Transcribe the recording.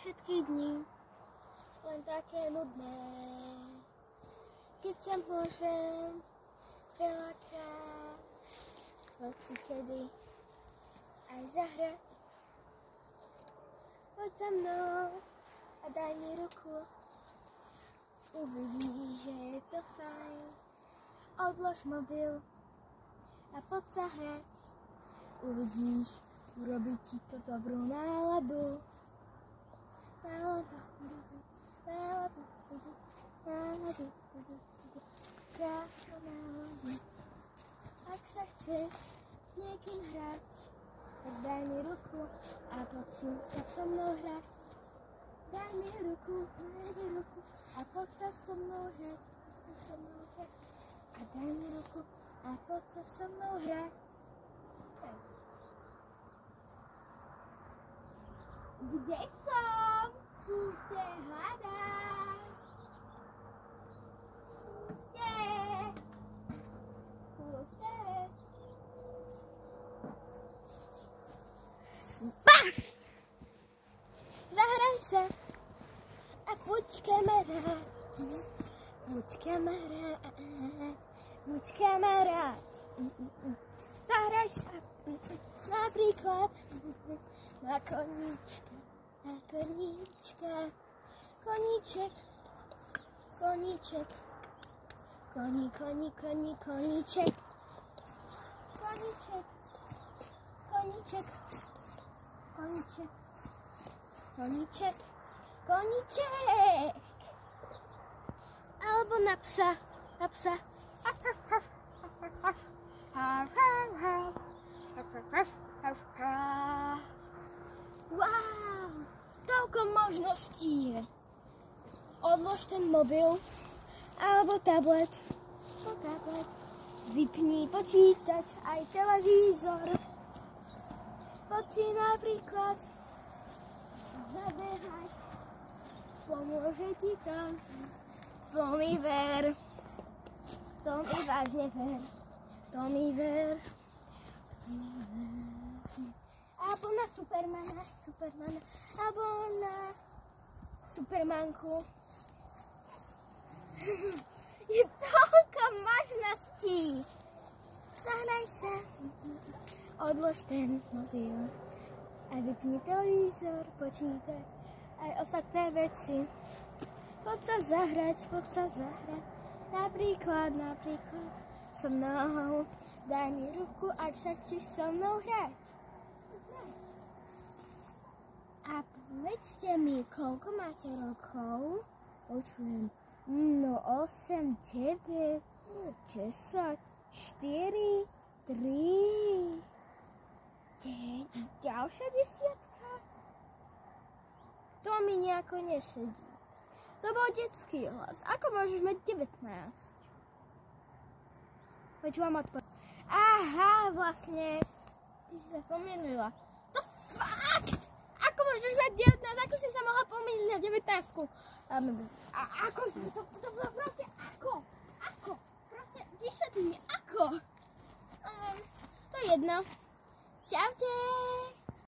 všetky dni, len také nudné. Keď sa môžem veľakrát, hoci kedy aj zahrať. Poď za mnou a daj mi ruku, uvidíš, že je to fajn. Odlož mobil a poď sa hrať, uvidíš, urobí ti to dobrú náladu. Krásnu náladu. Ak sa chceš s niekým hrať, tak daj mi ruku a poď si sa so mnou hrať. Daj mi ruku a poď sa so mnou hrať. A daj mi ruku a poď sa so mnou hrať. Kde som? Skúste hľadať. Skúste. Baf! Zahraj sa a buď kamarát. Buď kamarát. Zahraj sa napríklad na koníčka. Koníček. Koníček. Alebo na psa. Wow, toľko možností je. Odlož ten mobil alebo tablet. Vypni počítač aj televízor. Poď si napríklad zabehať. Pomôže ti to. To mi ver. To mi vážne ver. To mi ver. Alebo na Supermana. Alebo na Supermanku. Je toľko možností. Zahraj sa. Odlož ten mobil. A vypni televízor, počítač. Aj ostatné veci. Poď sa zahrať. Napríklad so mnou. Daj mi ruku, ak sa chceš so mnou hrať. A povedzte mi, koľko máte rokov? Počujem. No 8, 9, 10, 4, 3, ďalšia desiatka? To mi nejako nesedí. To bol detský hlas. Ako môžeš mať 19? Počúvam odpoveď. Aha, vlastne, ty si sa pomýlila. To fakt! Ako môžeš mať 19? Ako si sa mohla pomýliť na 19? Ako? To bolo proste ako? Proste vysvetli mi, ako? To je jedno. Čaute!